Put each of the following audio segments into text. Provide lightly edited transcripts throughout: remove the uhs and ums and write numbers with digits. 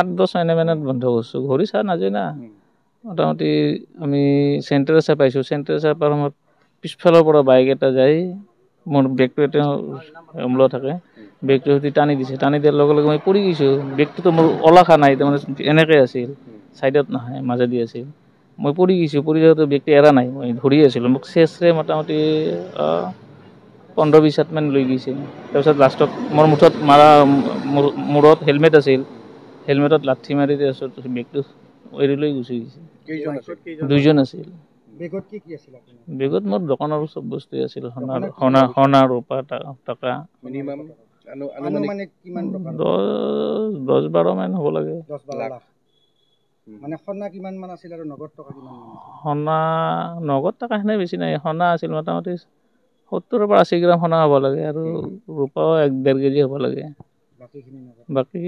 8-10 মানত বন্ধ কৰিছোঁ ঘূৰি চা নাযায় না মোটামুটি আমি চেণ্টাৰ পাইছোঁ চেণ্টাৰ পাৰ সময়ত পিছফালৰ পৰা বাইক এটা যায় মোৰ বেগটো এটা অম্ল থাকে বেগটো সৈতে টানি দিছে টানি দিয়াৰ লগে লগে মই পৰি গৈছোঁ বেগটোতো মোৰ ওলা খা নাই তাৰমানে এনেকৈ আছিল ছাইডত নহয় মাজেদি আছিল মই পৰি গৈছোঁ পৰি যাওঁতে বেগটো এৰা নাই মই ধৰি আছিলোঁ মোক চেচৰে মোটামুটি 15-20 মান লৈ গৈছে তাৰপিছত লাষ্টত মোৰ মুঠত মাৰা মূৰত হেলমেট আছিল হেলমেটত লাঠি মাৰি তাৰপিছত বেগটো এৰি লৈ গুচি গৈছে দুইজন আছিল বেগত কি আছিল আপোনাৰ বেগত মোৰ দোকানৰ চব বস্তুৱে আছিল সোণা ৰূপা টকা মিনিমাম আনুমানিক কিমান টকা 10-12 মান হ'ব লাগে 10-12 লাখ মানে সোণা কিমান মান আছিল আৰু নগদ টকা কিমান মান আছিল সোণা নগদ টকা হেনে বেছি নাই সোণা আছিল মোটামুটি 70-80 গ্ৰাম সোণা হ'ব লাগে আৰু ৰূপাও 1-1.5 কেজি হ'ব লাগে বাকী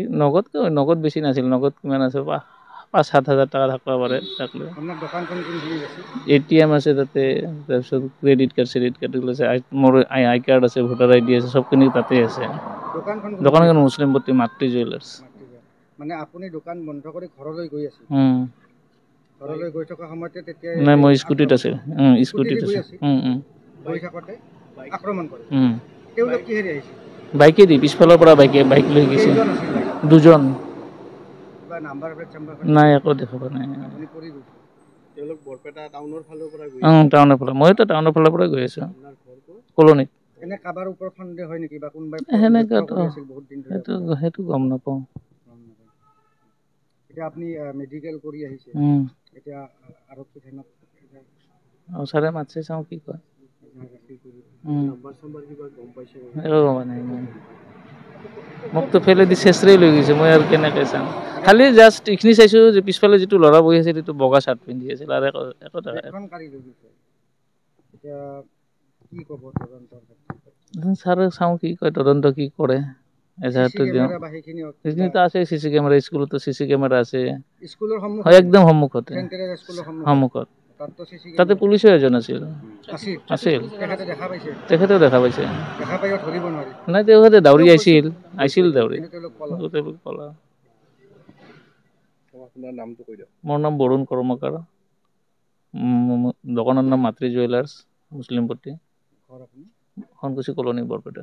নগদ বেছি নাছিল নগদ কিমান আছে 5-7 হাজাৰ টকা থাকিব পাৰে আপোনাৰ দোকানখন কোনখিনি আছে ATM আছে তাতে তাৰপিছত ক্ৰেডিট কাৰ্ড আছে মোৰ আই কাৰ্ড আছে ভোটাৰ ID আছে সবখিনি তাতে আছে দোকানখন মুছলিম পট্টি মাতৃ জুৱেলাৰ্ছ মানে আপুনি দোকান বন্ধ কৰি ঘৰলৈ গৈ আছে ঘৰলৈ গৈ থকা সময়তে তেতিয়া নাই মই স্কুটিত আছে স্কুটিত আছে গৈ থাকোঁতে আক্ৰমণ কৰে তেওঁলোক কিহেৰে আহিছে বাইকে দি পিছফালৰ পৰা বাইক লৈ গৈছে দুজন নাম্বাৰ প্লেট নাই একো দেখা পোৱা নাই আপুনি পৰি গৈছে তেওঁলোক বৰপেটা টাউনৰ ফালৰ পৰা গৈ টাউনৰ ফালে মইতো টাউনৰ ফালৰ পৰা গৈ আছোঁ কলনীত এনে কাবাৰ ওপৰত সন্দেহ হয় নেকি বা কোনোবাই সেনেকাতো বহুত দিন ধৰি সেইটো গম নাপাওঁ এতিয়া আপুনি মেডিকেল কৰি আহিছে এতিয়া আৰক্ষী থানাত ছাৰে মাতছে চাওঁ কি কয় মোকতো ফেলেদি চেচৰাই লৈ গৈছে মই আৰু কেনেকৈ চাম খালি জাষ্ট এইখিনি চাইছোঁ যে পিছফালে যিটো ল'ৰা বহি আছে সেইটো বগা চাৰ্ট পিন্ধি আছিল আৰু একো ছাৰে চাওঁ কি কয় তদন্ত কি কৰে সেইখিনিতো আছে CC কেমেৰা স্কুলতো CC কেমেৰা আছে একদম সন্মুখতে তাতে পুলিচো এজন আছিল তেখেতেও দেখা পাইছে নাই তেখেতে দাউৰি আহিছিল দাউৰি পলা মোৰ নাম বৰুণ কৰ্মকাৰ দোকানৰ নাম মাতৃ জুৱেলাৰ্ছ মুছলিম পট্টি শুৱালকুছি কলনী বৰপেটা